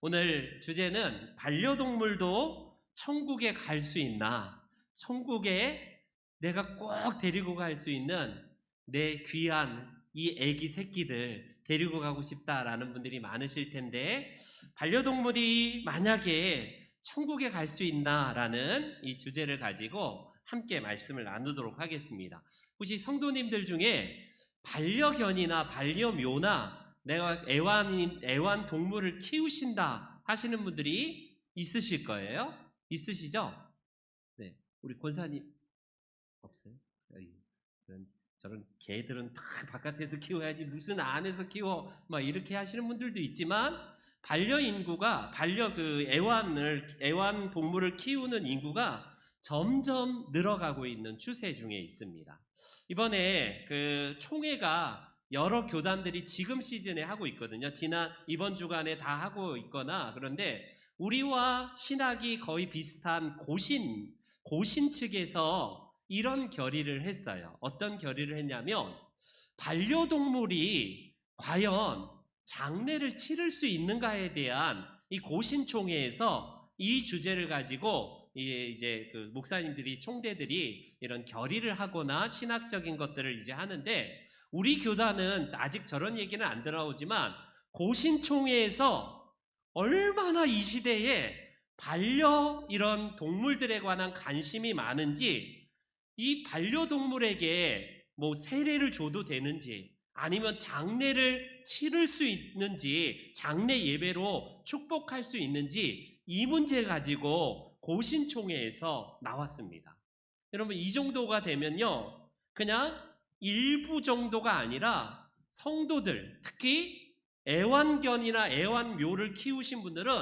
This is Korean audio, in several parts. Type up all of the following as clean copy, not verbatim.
오늘 주제는 반려동물도 천국에 갈 수 있나? 천국에 내가 꼭 데리고 갈 수 있는 내 귀한 이 애기 새끼들 데리고 가고 싶다라는 분들이 많으실 텐데, 반려동물이 만약에 천국에 갈 수 있나라는 이 주제를 가지고 함께 말씀을 나누도록 하겠습니다. 혹시 성도님들 중에 반려견이나 반려묘나 내가 애완동물을 키우신다 하시는 분들이 있으실 거예요? 있으시죠? 네. 우리 권사님 없어요? 저런 개들은 다 바깥에서 키워야지 무슨 안에서 키워 막 이렇게 하시는 분들도 있지만, 애완동물을 키우는 인구가 점점 늘어가고 있는 추세 중에 있습니다. 이번에 그 총회가 여러 교단들이 지금 시즌에 하고 있거든요. 이번 주간에 다 하고 있거나. 그런데 우리와 신학이 거의 비슷한 고신 측에서 이런 결의를 했어요. 어떤 결의를 했냐면, 반려동물이 과연 장례를 치를 수 있는가에 대한 이 고신총회에서 이 주제를 가지고 이제 그 목사님들이, 총대들이 이런 결의를 하거나 신학적인 것들을 이제 하는데, 우리 교단은 아직 저런 얘기는 안 들어오지만 고신총회에서 얼마나 이 시대에 이런 동물들에 관한 관심이 많은지, 이 반려동물에게 뭐 세례를 줘도 되는지, 아니면 장례를 치를 수 있는지, 장례 예배로 축복할 수 있는지, 이 문제 가지고 고신총회에서 나왔습니다. 여러분, 이 정도가 되면요, 그냥 일부 정도가 아니라 성도들, 특히 애완견이나 애완묘를 키우신 분들은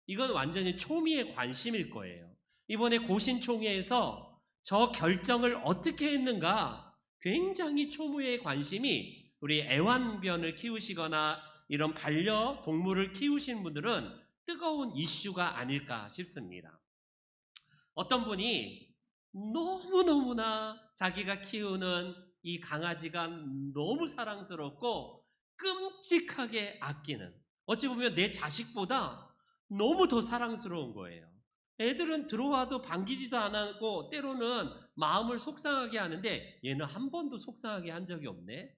이건 완전히 초미의 관심일 거예요. 이번에 고신총회에서 저 결정을 어떻게 했는가, 굉장히 초미의 관심이, 우리 애완견을 키우시거나 이런 반려동물을 키우신 분들은 뜨거운 이슈가 아닐까 싶습니다. 어떤 분이 너무너무나 자기가 키우는 이 강아지가 너무 사랑스럽고 끔찍하게 아끼는, 어찌 보면 내 자식보다 너무 더 사랑스러운 거예요. 애들은 들어와도 반기지도 않았고 때로는 마음을 속상하게 하는데, 얘는 한 번도 속상하게 한 적이 없네.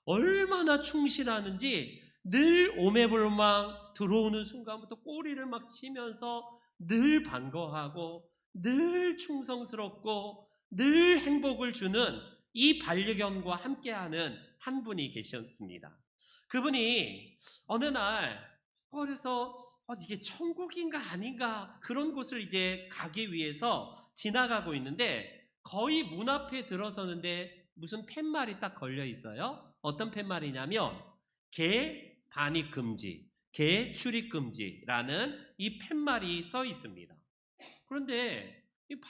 얼마나 충실하는지, 늘 오매불망 들어오는 순간부터 꼬리를 막 치면서 늘 반가워하고 늘 충성스럽고 늘 행복을 주는 이 반려견과 함께하는 한 분이 계셨습니다. 그분이 어느 날 그래서 이게 천국인가 아닌가, 그런 곳을 이제 가기 위해서 지나가고 있는데, 거의 문 앞에 들어서는데 무슨 팻말이 딱 걸려 있어요. 어떤 팻말이냐면 개 반입 금지, 개 출입 금지라는 이 팻말이 써 있습니다. 그런데 이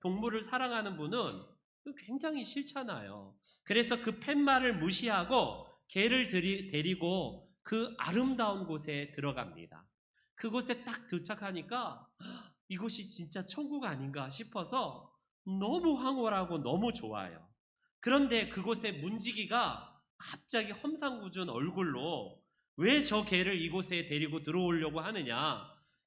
동물을 사랑하는 분은 굉장히 싫잖아요. 그래서 그 팻말을 무시하고 개를 데리고 그 아름다운 곳에 들어갑니다. 그곳에 딱 도착하니까 이곳이 진짜 천국 아닌가 싶어서 너무 황홀하고 너무 좋아요. 그런데 그곳에 문지기가 갑자기 험상궂은 얼굴로 왜 저 개를 이곳에 데리고 들어오려고 하느냐,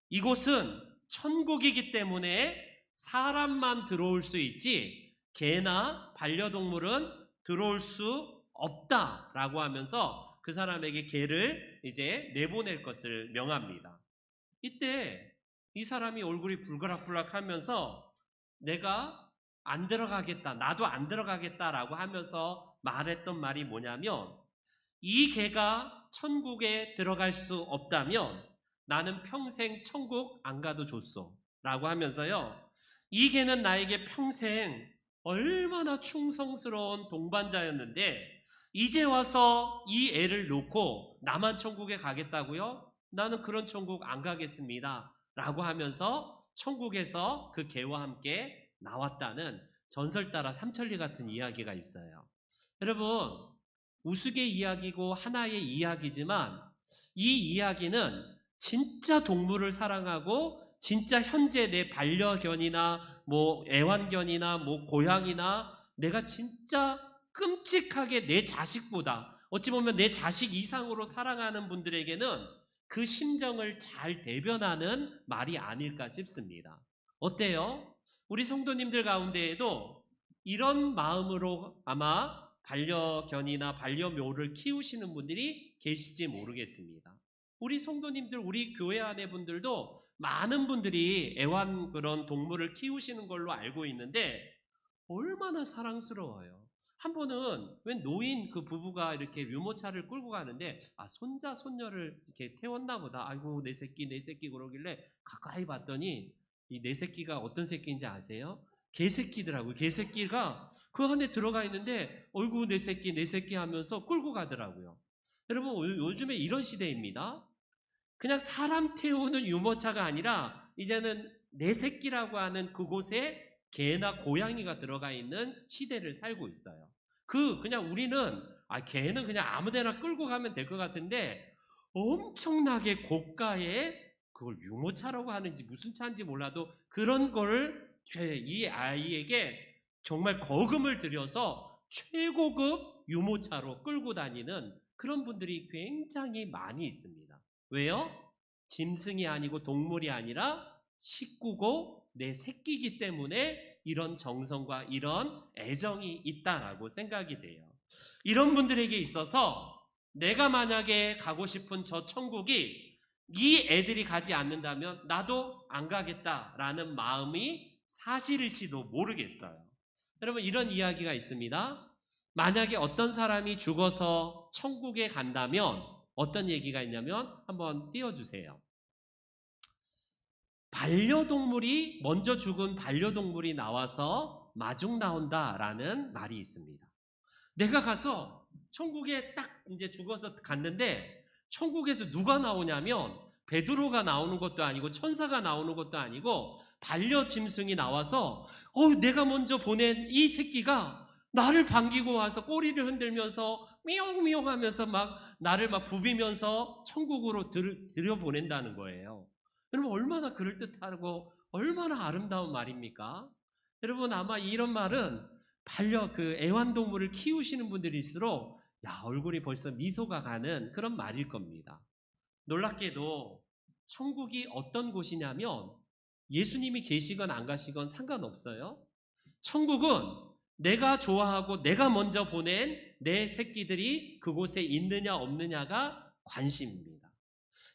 이곳은 천국이기 때문에 사람만 들어올 수 있지 개나 반려동물은 들어올 수 없다라고 하면서 그 사람에게 개를 이제 내보낼 것을 명합니다. 이때 이 사람이 얼굴이 불그락불락 하면서 내가 안 들어가겠다, 나도 안 들어가겠다라고 하면서 말했던 말이 뭐냐면, 이 개가 천국에 들어갈 수 없다면 나는 평생 천국 안 가도 좋소 라고 하면서요, 이 개는 나에게 평생 얼마나 충성스러운 동반자였는데 이제 와서 이 애를 놓고 나만 천국에 가겠다고요? 나는 그런 천국 안 가겠습니다 라고 하면서 천국에서 그 개와 함께 나왔다는 전설 따라 삼천리 같은 이야기가 있어요. 여러분, 우스개 이야기고 하나의 이야기지만 이 이야기는 진짜 동물을 사랑하고 진짜 현재 내 반려견이나 뭐 애완견이나 뭐 고양이나 내가 진짜 끔찍하게 내 자식보다 어찌 보면 내 자식 이상으로 사랑하는 분들에게는 그 심정을 잘 대변하는 말이 아닐까 싶습니다. 어때요? 우리 성도님들 가운데에도 이런 마음으로 아마 반려견이나 반려묘를 키우시는 분들이 계실지 모르겠습니다. 우리 성도님들, 우리 교회 안에 분들도 많은 분들이 애완 그런 동물을 키우시는 걸로 알고 있는데 얼마나 사랑스러워요. 한 번은 웬 노인 그 부부가 이렇게 유모차를 끌고 가는데 손자 손녀를 이렇게 태웠나 보다. 아이고 내 새끼 그러길래 가까이 봤더니 이 내 새끼가 어떤 새끼인지 아세요? 개새끼더라고요. 개새끼가 그 안에 들어가 있는데 어이구 내 새끼 하면서 끌고 가더라고요. 여러분 요즘에 이런 시대입니다. 그냥 사람 태우는 유모차가 아니라 이제는 내 새끼라고 하는 그곳에 개나 고양이가 들어가 있는 시대를 살고 있어요. 그냥 우리는 개는 그냥 아무데나 끌고 가면 될 것 같은데 엄청나게 고가의 그걸 유모차라고 하는지 무슨 차인지 몰라도 그런 걸 이 아이에게 정말 거금을 들여서 최고급 유모차로 끌고 다니는 그런 분들이 굉장히 많이 있습니다. 왜요? 짐승이 아니고 동물이 아니라 식구고 내 새끼이기 때문에 이런 정성과 이런 애정이 있다라고 생각이 돼요. 이런 분들에게 있어서 내가 만약에 가고 싶은 저 천국이 이 애들이 가지 않는다면 나도 안 가겠다라는 마음이 사실일지도 모르겠어요. 여러분 이런 이야기가 있습니다. 만약에 어떤 사람이 죽어서 천국에 간다면 어떤 얘기가 있냐면 한번 띄워주세요. 반려동물이 먼저 죽은 반려동물이 나와서 마중 나온다라는 말이 있습니다. 내가 가서 천국에 딱 이제 죽어서 갔는데 천국에서 누가 나오냐면 베드로가 나오는 것도 아니고 천사가 나오는 것도 아니고 반려짐승이 나와서 내가 먼저 보낸 이 새끼가 나를 반기고 와서 꼬리를 흔들면서 미용미용 하면서 막 나를 막 부비면서 천국으로 들여보낸다는 거예요. 여러분 얼마나 그럴듯하고 얼마나 아름다운 말입니까? 여러분 아마 이런 말은 애완동물을 키우시는 분들일수록 얼굴이 벌써 미소가 가는 그런 말일 겁니다. 놀랍게도 천국이 어떤 곳이냐면 예수님이 계시건 안 가시건 상관없어요. 천국은 내가 좋아하고 내가 먼저 보낸 내 새끼들이 그곳에 있느냐 없느냐가 관심입니다.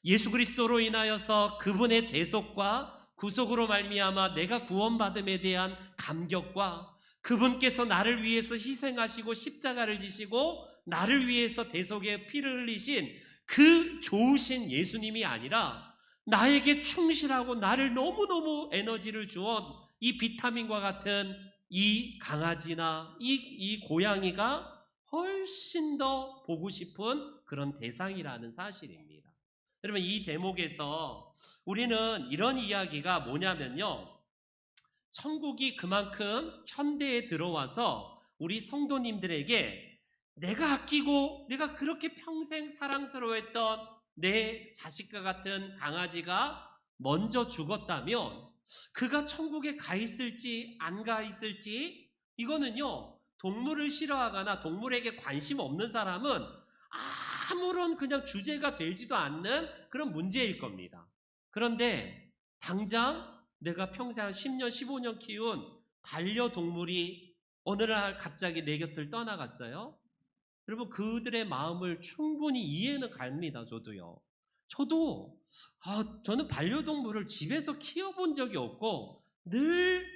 예수 그리스도로 인하여서 그분의 대속과 구속으로 말미암아 내가 구원받음에 대한 감격과 그분께서 나를 위해서 희생하시고 십자가를 지시고 나를 위해서 대속의 피를 흘리신 그 좋으신 예수님이 아니라 나에게 충실하고 나를 너무너무 에너지를 주어 이 비타민과 같은 이 강아지나 이 고양이가 훨씬 더 보고 싶은 그런 대상이라는 사실입니다. 여러분 이 대목에서 우리는 이런 이야기가 뭐냐면요. 천국이 그만큼 현대에 들어와서 우리 성도님들에게 내가 아끼고 내가 그렇게 평생 사랑스러워했던 내 자식과 같은 강아지가 먼저 죽었다면 그가 천국에 가 있을지 안 가 있을지 이거는요. 동물을 싫어하거나 동물에게 관심 없는 사람은 아무런 그냥 주제가 되지도 않는 그런 문제일 겁니다. 그런데 당장 내가 평생 한 10년, 15년 키운 반려동물이 어느 날 갑자기 내 곁을 떠나갔어요. 여러분 그들의 마음을 충분히 이해는 갑니다. 저는 반려동물을 집에서 키워본 적이 없고 늘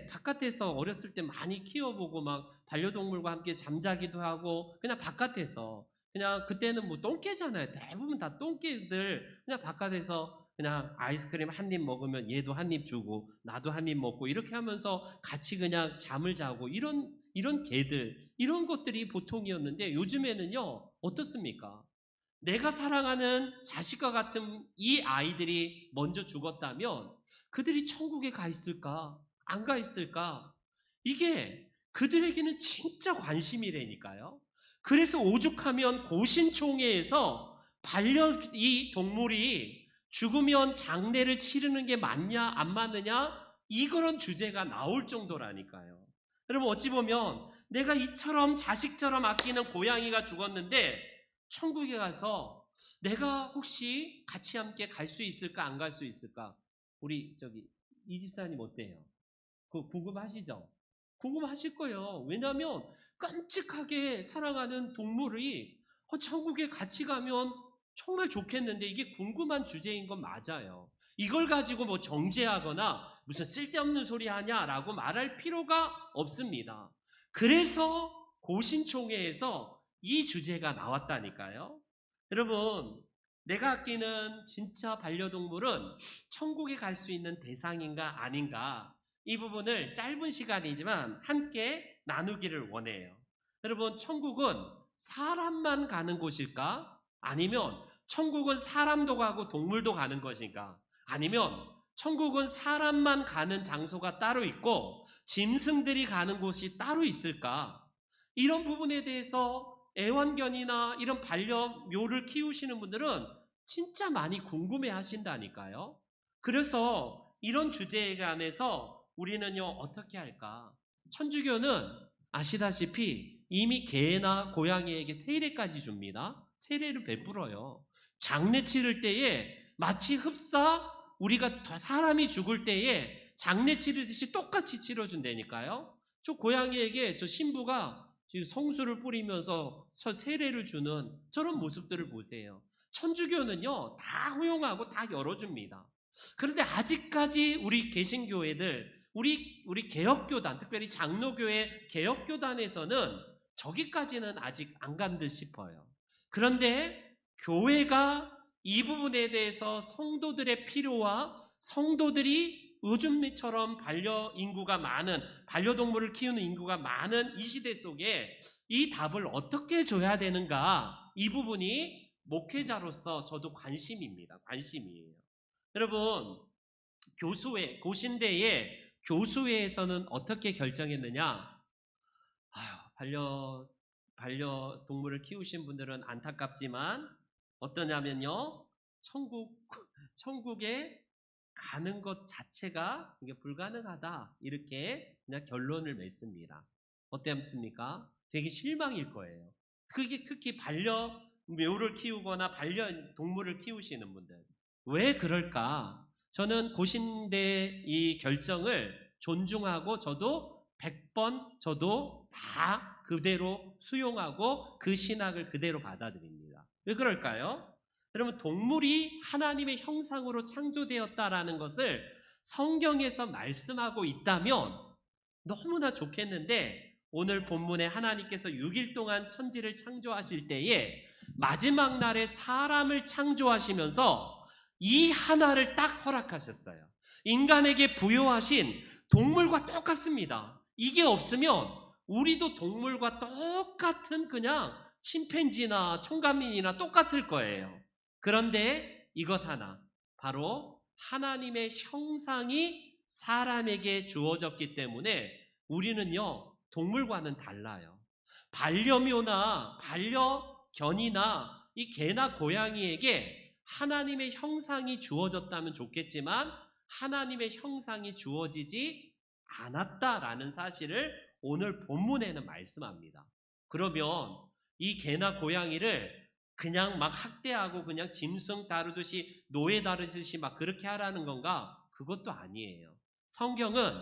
바깥에서 어렸을 때 많이 키워보고 막 반려동물과 함께 잠자기도 하고 그냥 바깥에서 그냥 그때는 뭐 똥개잖아요. 대부분 다 똥개들 그냥 바깥에서 그냥 아이스크림 한 입 먹으면 얘도 한 입 주고 나도 한 입 먹고 이렇게 하면서 같이 그냥 잠을 자고 이런 개들 이런 것들이 보통이었는데 요즘에는요 어떻습니까? 내가 사랑하는 자식과 같은 이 아이들이 먼저 죽었다면 그들이 천국에 가 있을까? 안 가 있을까? 이게 그들에게는 진짜 관심이라니까요. 그래서 오죽하면 고신총회에서 이 동물이 죽으면 장례를 치르는 게 맞냐 안 맞느냐 이런 주제가 나올 정도라니까요. 여러분 어찌 보면 내가 이처럼 자식처럼 아끼는 고양이가 죽었는데 천국에 가서 내가 혹시 같이 함께 갈 수 있을까 안 갈 수 있을까? 우리 이 집사님 어때요? 그거 궁금하시죠? 궁금하실 거예요. 왜냐하면 깜찍하게 사랑하는 동물이 천국에 같이 가면 정말 좋겠는데 이게 궁금한 주제인 건 맞아요. 이걸 가지고 뭐 정죄하거나 무슨 쓸데없는 소리 하냐라고 말할 필요가 없습니다. 그래서 고신총회에서 이 주제가 나왔다니까요. 여러분, 내가 아끼는 진짜 반려동물은 천국에 갈 수 있는 대상인가 아닌가, 이 부분을 짧은 시간이지만 함께 나누기를 원해요. 여러분, 천국은 사람만 가는 곳일까? 아니면 천국은 사람도 가고 동물도 가는 것인가? 아니면 천국은 사람만 가는 장소가 따로 있고 짐승들이 가는 곳이 따로 있을까? 이런 부분에 대해서 애완견이나 이런 반려묘를 키우시는 분들은 진짜 많이 궁금해 하신다니까요. 그래서 이런 주제에 관해서 우리는요, 어떻게 할까? 천주교는 아시다시피 이미 개나 고양이에게 세례까지 줍니다. 세례를 베풀어요. 장례 치를 때에 마치 흡사 우리가 사람이 죽을 때에 장례 치르듯이 똑같이 치러준다니까요. 저 고양이에게 저 신부가 성수를 뿌리면서 세례를 주는 저런 모습들을 보세요. 천주교는요, 다 허용하고 다 열어줍니다. 그런데 아직까지 우리 개신교회들, 우리 개혁교단, 특별히 장로교회 개혁교단에서는 저기까지는 아직 안 간 듯 싶어요. 그런데 교회가 이 부분에 대해서 성도들의 필요와 성도들이 요즘처럼 반려동물을 키우는 인구가 많은 이 시대 속에 이 답을 어떻게 줘야 되는가, 이 부분이 목회자로서 저도 관심입니다. 관심이에요. 여러분, 고신대의 교수회에서는 어떻게 결정했느냐? 반려동물을 키우신 분들은 안타깝지만 어떠냐면요, 천국에 가는 것 자체가 이게 불가능하다, 이렇게 그냥 결론을 맺습니다. 어땠습니까? 되게 실망일 거예요. 그게 특히 반려묘를 키우거나 반려동물을 키우시는 분들, 왜 그럴까? 저는 고신대 이 결정을 존중하고 저도 100번 저도 다 그대로 수용하고 그 신학을 그대로 받아들입니다. 왜 그럴까요? 여러분, 동물이 하나님의 형상으로 창조되었다라는 것을 성경에서 말씀하고 있다면 너무나 좋겠는데, 오늘 본문에 하나님께서 6일 동안 천지를 창조하실 때에 마지막 날에 사람을 창조하시면서 이 하나를 딱 허락하셨어요. 인간에게 부여하신 동물과 똑같습니다. 이게 없으면 우리도 동물과 똑같은 그냥 침팬지나 청가민이나 똑같을 거예요. 그런데 이것 하나, 바로 하나님의 형상이 사람에게 주어졌기 때문에 우리는요, 동물과는 달라요. 반려묘나 반려견이나 이 개나 고양이에게 하나님의 형상이 주어졌다면 좋겠지만 하나님의 형상이 주어지지 않았다라는 사실을 오늘 본문에는 말씀합니다. 그러면 이 개나 고양이를 그냥 막 학대하고 그냥 짐승 다루듯이 노예 다루듯이 막 그렇게 하라는 건가? 그것도 아니에요. 성경은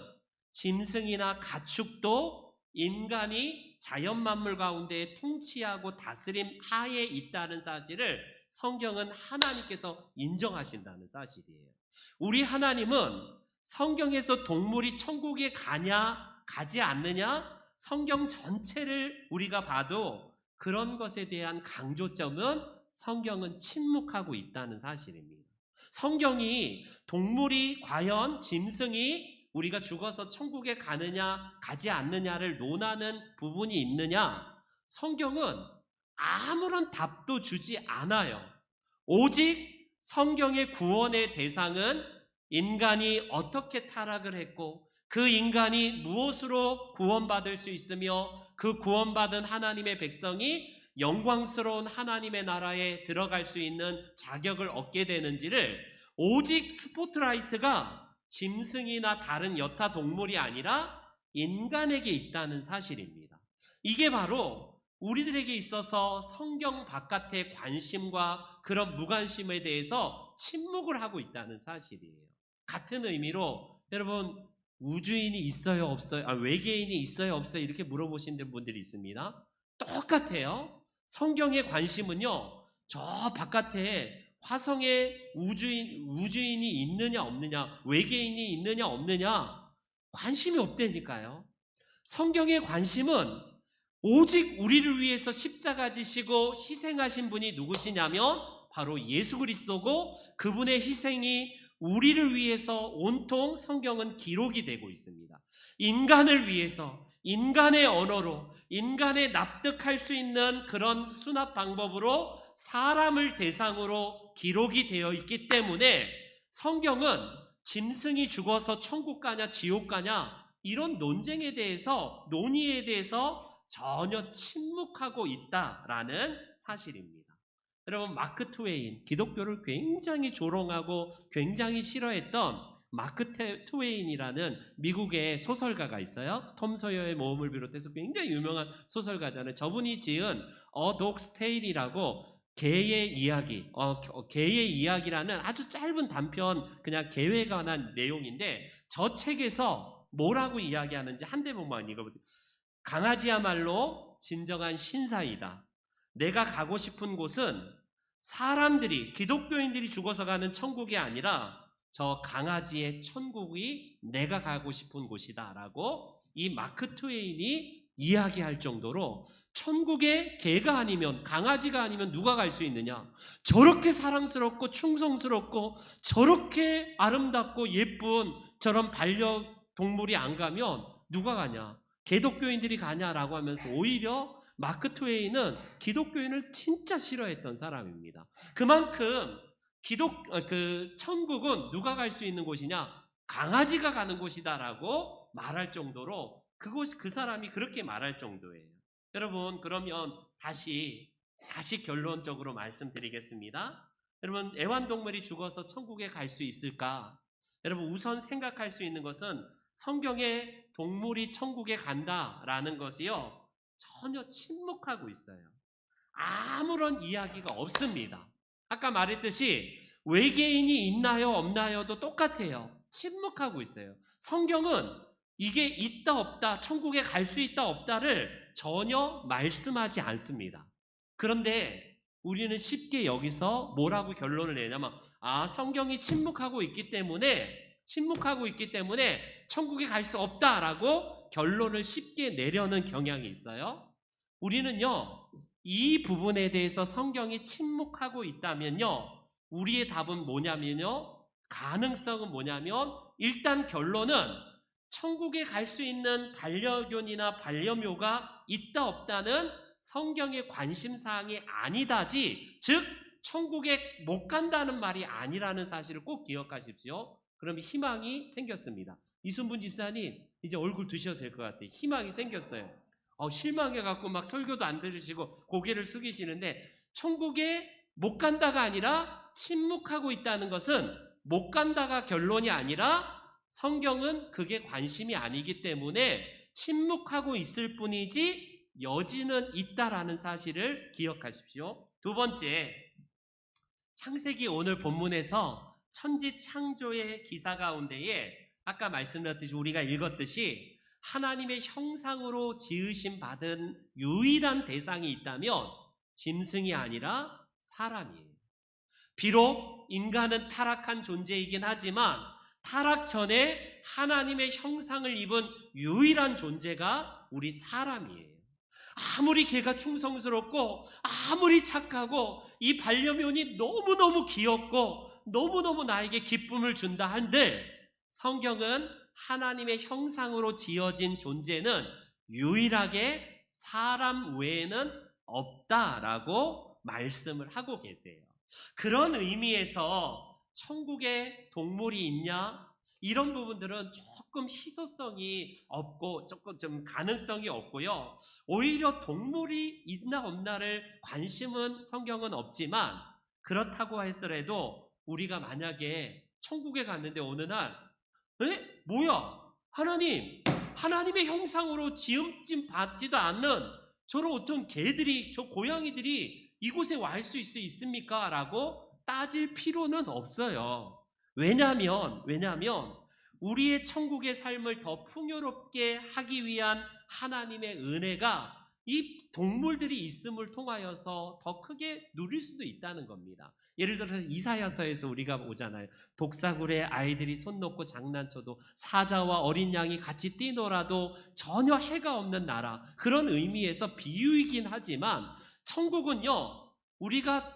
짐승이나 가축도 인간이 자연 만물 가운데 통치하고 다스림 하에 있다는 사실을 성경은 하나님께서 인정하신다는 사실이에요. 우리 하나님은 성경에서 동물이 천국에 가냐 가지 않느냐, 성경 전체를 우리가 봐도 그런 것에 대한 강조점은 성경은 침묵하고 있다는 사실입니다. 성경이 동물이 과연 짐승이 우리가 죽어서 천국에 가느냐 가지 않느냐를 논하는 부분이 있느냐, 성경은 아무런 답도 주지 않아요. 오직 성경의 구원의 대상은 인간이 어떻게 타락을 했고 그 인간이 무엇으로 구원받을 수 있으며 그 구원받은 하나님의 백성이 영광스러운 하나님의 나라에 들어갈 수 있는 자격을 얻게 되는지를, 오직 스포트라이트가 짐승이나 다른 여타 동물이 아니라 인간에게 있다는 사실입니다. 이게 바로 우리들에게 있어서 성경 바깥의 관심과 그런 무관심에 대해서 침묵을 하고 있다는 사실이에요. 같은 의미로 여러분, 우주인이 있어요 없어요? 외계인이 있어요 없어요? 이렇게 물어보시는 분들이 있습니다. 똑같아요. 성경의 관심은요, 저 바깥에 화성에 우주인이 있느냐 없느냐, 외계인이 있느냐 없느냐 관심이 없다니까요. 성경의 관심은 오직 우리를 위해서 십자가 지시고 희생하신 분이 누구시냐면 바로 예수 그리스도고, 그분의 희생이 우리를 위해서 온통 성경은 기록이 되고 있습니다. 인간을 위해서 인간의 언어로 인간의 납득할 수 있는 그런 수납 방법으로 사람을 대상으로 기록이 되어 있기 때문에 성경은 짐승이 죽어서 천국 가냐 지옥 가냐 이런 논쟁에 대해서, 논의에 대해서 전혀 침묵하고 있다라는 사실입니다. 여러분, 마크 트웨인, 기독교를 굉장히 조롱하고 굉장히 싫어했던 마크 트웨인이라는 미국의 소설가가 있어요. 톰 소여의 모험을 비롯해서 굉장히 유명한 소설가잖아요. 저분이 지은 A Dog's Tale이라고 개의 이야기, 개의 이야기라는 아주 짧은 단편, 그냥 개에 관한 내용인데, 저 책에서 뭐라고 이야기하는지 한 대목만 읽어보세요. 강아지야말로 진정한 신사이다. 내가 가고 싶은 곳은 사람들이, 기독교인들이 죽어서 가는 천국이 아니라 저 강아지의 천국이 내가 가고 싶은 곳이다 라고 이 마크 트웨인이 이야기할 정도로, 천국에 개가 아니면, 강아지가 아니면 누가 갈 수 있느냐, 저렇게 사랑스럽고 충성스럽고 저렇게 아름답고 예쁜 저런 반려동물이 안 가면 누가 가냐, 기독교인들이 가냐라고 하면서 오히려 마크 트웨인은 기독교인을 진짜 싫어했던 사람입니다. 그만큼 천국은 누가 갈 수 있는 곳이냐, 강아지가 가는 곳이다라고 말할 정도로, 그 사람이 그렇게 말할 정도예요. 여러분, 그러면 다시 결론적으로 말씀드리겠습니다. 여러분, 애완동물이 죽어서 천국에 갈 수 있을까? 여러분, 우선 생각할 수 있는 것은 성경에 동물이 천국에 간다라는 것이요, 전혀 침묵하고 있어요. 아무런 이야기가 없습니다. 아까 말했듯이 외계인이 있나요 없나요도 똑같아요. 침묵하고 있어요. 성경은 이게 있다 없다, 천국에 갈 수 있다 없다를 전혀 말씀하지 않습니다. 그런데 우리는 쉽게 여기서 뭐라고 결론을 내냐면, 성경이 침묵하고 있기 때문에 천국에 갈 수 없다라고 결론을 쉽게 내려는 경향이 있어요. 우리는요, 이 부분에 대해서 성경이 침묵하고 있다면요, 우리의 답은 뭐냐면요, 가능성은 뭐냐면, 일단 결론은 천국에 갈 수 있는 반려견이나 반려묘가 있다 없다는 성경의 관심사항이 아니다지, 즉 천국에 못 간다는 말이 아니라는 사실을 꼭 기억하십시오. 그러면 희망이 생겼습니다. 이순분 집사님, 이제 얼굴 드셔도 될 것 같아요. 희망이 생겼어요. 실망해갖고 막 설교도 안 들으시고 고개를 숙이시는데, 천국에 못 간다가 아니라 침묵하고 있다는 것은 못 간다가 결론이 아니라 성경은 그게 관심이 아니기 때문에 침묵하고 있을 뿐이지 여지는 있다라는 사실을 기억하십시오. 두 번째, 창세기 오늘 본문에서 천지 창조의 기사 가운데에 아까 말씀드렸듯이, 우리가 읽었듯이 하나님의 형상으로 지으심 받은 유일한 대상이 있다면 짐승이 아니라 사람이에요. 비록 인간은 타락한 존재이긴 하지만 타락 전에 하나님의 형상을 입은 유일한 존재가 우리 사람이에요. 아무리 개가 충성스럽고 아무리 착하고 이 반려묘는 너무너무 귀엽고 너무너무 나에게 기쁨을 준다 한들, 성경은 하나님의 형상으로 지어진 존재는 유일하게 사람 외에는 없다라고 말씀을 하고 계세요. 그런 의미에서 천국에 동물이 있냐, 이런 부분들은 조금 희소성이 없고 조금 좀 가능성이 없고요. 오히려 동물이 있나 없나를 관심은 성경은 없지만, 그렇다고 하더라도 우리가 만약에 천국에 갔는데 어느 날, 뭐야? 하나님, 하나님의 형상으로 지음짐 받지도 않는 저런 어떤 개들이, 저 고양이들이 이곳에 와 수 있습니까? 라고 따질 필요는 없어요. 왜냐하면 우리의 천국의 삶을 더 풍요롭게 하기 위한 하나님의 은혜가 이 동물들이 있음을 통하여서 더 크게 누릴 수도 있다는 겁니다. 예를 들어서 이사야서에서 우리가 오잖아요. 독사굴에 아이들이 손 놓고 장난쳐도 사자와 어린 양이 같이 뛰놀아도 전혀 해가 없는 나라, 그런 의미에서 비유이긴 하지만 천국은요, 우리가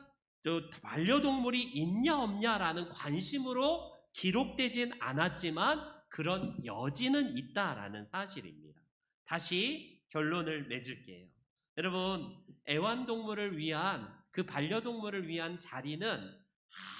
반려동물이 있냐 없냐라는 관심으로 기록되진 않았지만 그런 여지는 있다라는 사실입니다. 다시 결론을 맺을게요. 여러분, 애완동물을 위한, 그 반려동물을 위한 자리는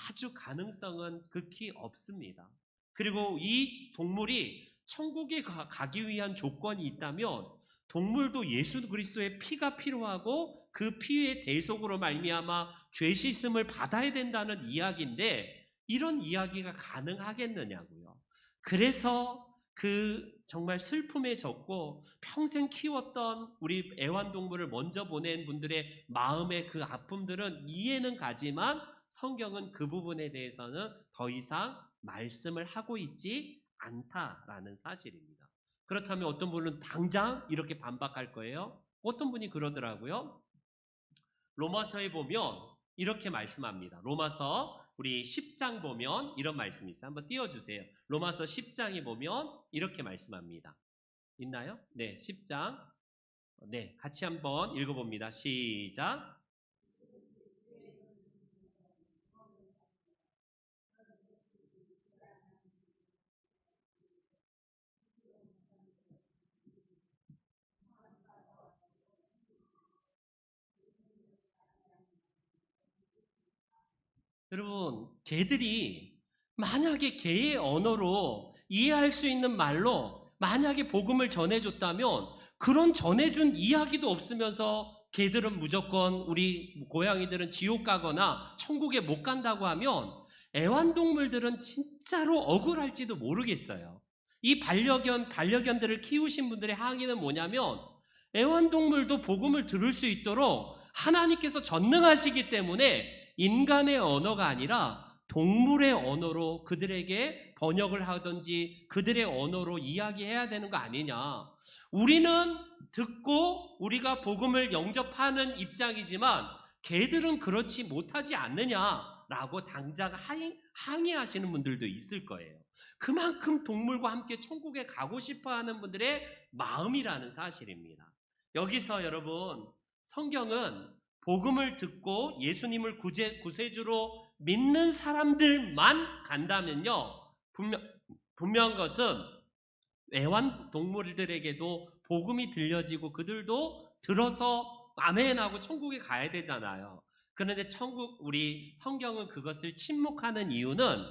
아주 가능성은 극히 없습니다. 그리고 이 동물이 천국에 가기 위한 조건이 있다면 동물도 예수 그리스도의 피가 필요하고 그 피의 대속으로 말미암아 죄 씻음을 받아야 된다는 이야기인데 이런 이야기가 가능하겠느냐고요. 그래서 그 정말 슬픔에 젖고 평생 키웠던 우리 애완동물을 먼저 보낸 분들의 마음의 그 아픔들은 이해는 가지만 성경은 그 부분에 대해서는 더 이상 말씀을 하고 있지 않다라는 사실입니다. 그렇다면 어떤 분은 당장 이렇게 반박할 거예요. 어떤 분이 그러더라고요. 로마서에 보면 이렇게 말씀합니다. 로마서 우리 10장 보면 이런 말씀이 있어요. 한번 띄워주세요. 로마서 10장에 보면 이렇게 말씀합니다. 있나요? 네, 10장. 네, 같이 한번 읽어봅니다. 시작. 여러분, 개들이 만약에 개의 언어로 이해할 수 있는 말로 만약에 복음을 전해줬다면 그런 전해준 이야기도 없으면서 개들은 무조건, 우리 고양이들은 지옥 가거나 천국에 못 간다고 하면 애완동물들은 진짜로 억울할지도 모르겠어요. 이 반려견들을 키우신 분들의 항의는 뭐냐면 애완동물도 복음을 들을 수 있도록 하나님께서 전능하시기 때문에 인간의 언어가 아니라 동물의 언어로 그들에게 번역을 하든지 그들의 언어로 이야기해야 되는 거 아니냐. 우리는 듣고 우리가 복음을 영접하는 입장이지만 개들은 그렇지 못하지 않느냐라고 당장 항의하시는 분들도 있을 거예요. 그만큼 동물과 함께 천국에 가고 싶어하는 분들의 마음이라는 사실입니다. 여기서 여러분, 성경은 복음을 듣고 예수님을 구세주로 믿는 사람들만 간다면요, 분명한 것은 애완동물들에게도 복음이 들려지고 그들도 들어서 아멘하고 천국에 가야 되잖아요. 그런데 우리 성경은 그것을 침묵하는 이유는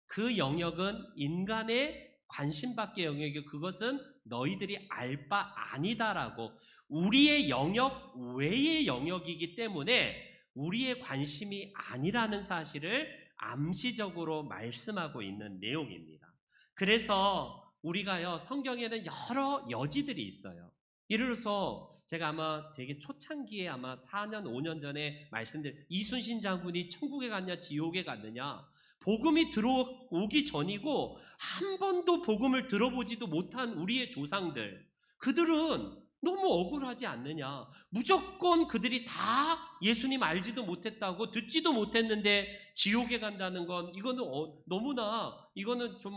그 영역은 인간의 관심밖의 영역이고 그것은 너희들이 알 바 아니다라고, 우리의 영역 외의 영역이기 때문에 우리의 관심이 아니라는 사실을 암시적으로 말씀하고 있는 내용입니다. 그래서 우리가요, 성경에는 여러 여지들이 있어요. 예를 들어서 제가 아마 되게 초창기에 아마 4년 5년 전에 말씀드린 이순신 장군이 천국에 갔냐 지옥에 갔느냐, 복음이 들어오기 전이고 한 번도 복음을 들어보지도 못한 우리의 조상들, 그들은 너무 억울하지 않느냐. 무조건 그들이 다 예수님 알지도 못했다고, 듣지도 못했는데 지옥에 간다는 건 이거는 너무나, 이거는 좀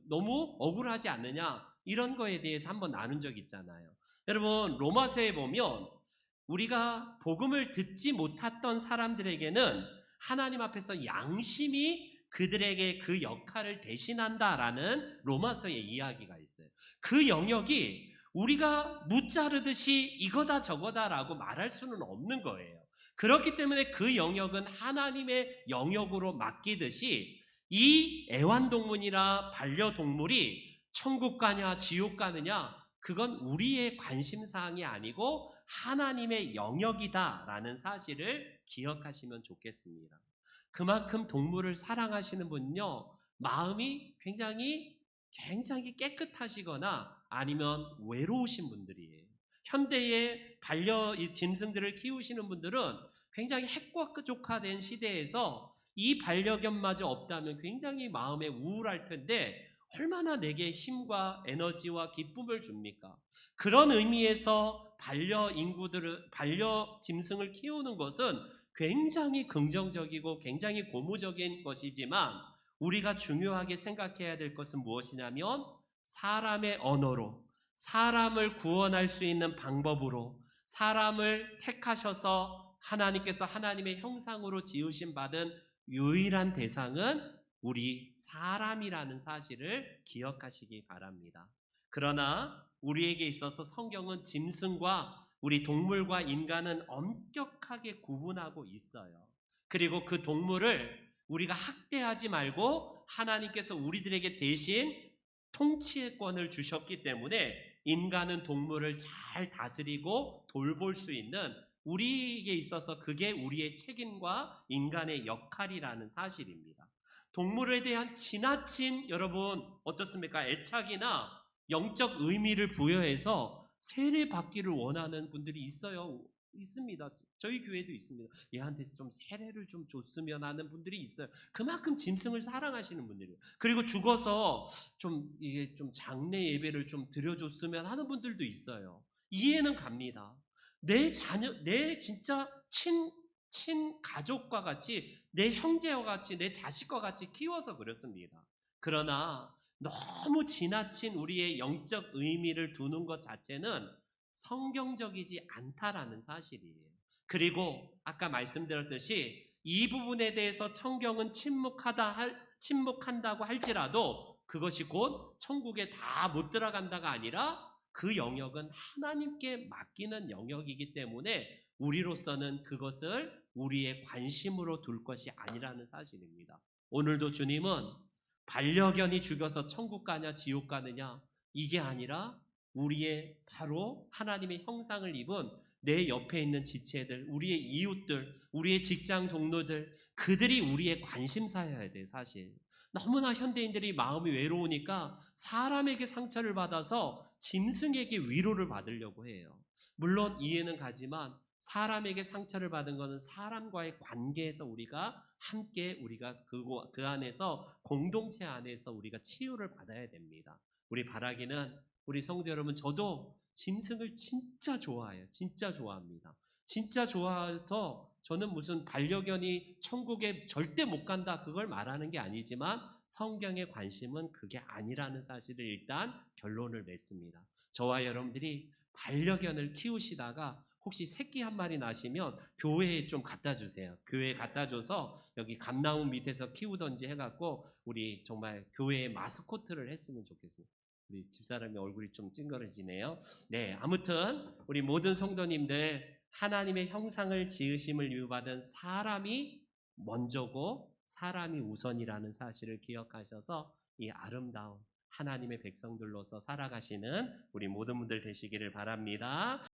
너무 억울하지 않느냐. 이런 거에 대해서 한번 나눈 적 있잖아요. 여러분, 로마서에 보면 우리가 복음을 듣지 못했던 사람들에게는 하나님 앞에서 양심이 그들에게 그 역할을 대신한다라는 로마서의 이야기가 있어요. 그 영역이 우리가 무자르듯이 이거다 저거다라고 말할 수는 없는 거예요. 그렇기 때문에 그 영역은 하나님의 영역으로 맡기듯이 이 애완동물이나 반려동물이 천국 가냐 지옥 가느냐, 그건 우리의 관심사항이 아니고 하나님의 영역이다라는 사실을 기억하시면 좋겠습니다. 그만큼 동물을 사랑하시는 분은요, 마음이 굉장히 깨끗하시거나 아니면 외로우신 분들이에요. 현대의 이 짐승들을 키우시는 분들은 굉장히 핵과족화된 시대에서 이 반려견마저 없다면 굉장히 마음에 우울할 텐데 얼마나 내게 힘과 에너지와 기쁨을 줍니까? 그런 의미에서 반려 짐승을 키우는 것은 굉장히 긍정적이고 굉장히 고무적인 것이지만 우리가 중요하게 생각해야 될 것은 무엇이냐면 사람의 언어로, 사람을 구원할 수 있는 방법으로, 사람을 택하셔서 하나님께서 하나님의 형상으로 지으신 받은 유일한 대상은 우리 사람이라는 사실을 기억하시기 바랍니다. 그러나 우리에게 있어서 성경은 짐승과 우리 동물과 인간은 엄격하게 구분하고 있어요. 그리고 그 동물을 우리가 학대하지 말고 하나님께서 우리들에게 대신 통치의 권을 주셨기 때문에 인간은 동물을 잘 다스리고 돌볼 수 있는 우리에게 있어서 그게 우리의 책임과 인간의 역할이라는 사실입니다. 동물에 대한 지나친 여러분 어떻습니까? 애착이나 영적 의미를 부여해서 세례받기를 원하는 분들이 있어요. 있습니다. 저희 교회도 있습니다. 얘한테 좀 세례를 좀 줬으면 하는 분들이 있어요. 그만큼 짐승을 사랑하시는 분들이에요. 그리고 죽어서 이게 좀 장례 예배를 좀 드려줬으면 하는 분들도 있어요. 이해는 갑니다. 내 자녀, 내 진짜 친 가족과 같이, 내 형제와 같이, 내 자식과 같이 키워서 그렇습니다. 그러나 너무 지나친 우리의 영적 의미를 두는 것 자체는 성경적이지 않다라는 사실이에요. 그리고 아까 말씀드렸듯이 이 부분에 대해서 성경은 침묵한다고 할지라도 그것이 곧 천국에 다 못 들어간다가 아니라 그 영역은 하나님께 맡기는 영역이기 때문에 우리로서는 그것을 우리의 관심으로 둘 것이 아니라는 사실입니다. 오늘도 주님은 반려견이 죽여서 천국 가냐 지옥 가느냐 이게 아니라 우리의 바로 하나님의 형상을 입은 내 옆에 있는 지체들, 우리의 이웃들, 우리의 직장 동료들, 그들이 우리의 관심사여야 돼. 사실 너무나 현대인들이 마음이 외로우니까 사람에게 상처를 받아서 짐승에게 위로를 받으려고 해요. 물론 이해는 가지만 사람에게 상처를 받은 것은 사람과의 관계에서 우리가 함께 우리가 그 안에서 공동체 안에서 우리가 치유를 받아야 됩니다. 우리 바라기는 우리 성도 여러분, 저도 짐승을 진짜 좋아해요. 진짜 좋아합니다. 진짜 좋아해서 저는 무슨 반려견이 천국에 절대 못 간다 그걸 말하는 게 아니지만 성경의 관심은 그게 아니라는 사실을 일단 결론을 맺습니다. 저와 여러분들이 반려견을 키우시다가 혹시 새끼 한 마리 나시면 교회에 좀 갖다 주세요. 교회에 갖다 줘서 여기 감나무 밑에서 키우던지 해갖고 우리 정말 교회의 마스코트를 했으면 좋겠습니다. 우리 집사람의 얼굴이 좀 찡그러지네요. 네, 아무튼 우리 모든 성도님들 하나님의 형상을 지으심을 유받은 사람이 먼저고 사람이 우선이라는 사실을 기억하셔서 이 아름다운 하나님의 백성들로서 살아가시는 우리 모든 분들 되시기를 바랍니다.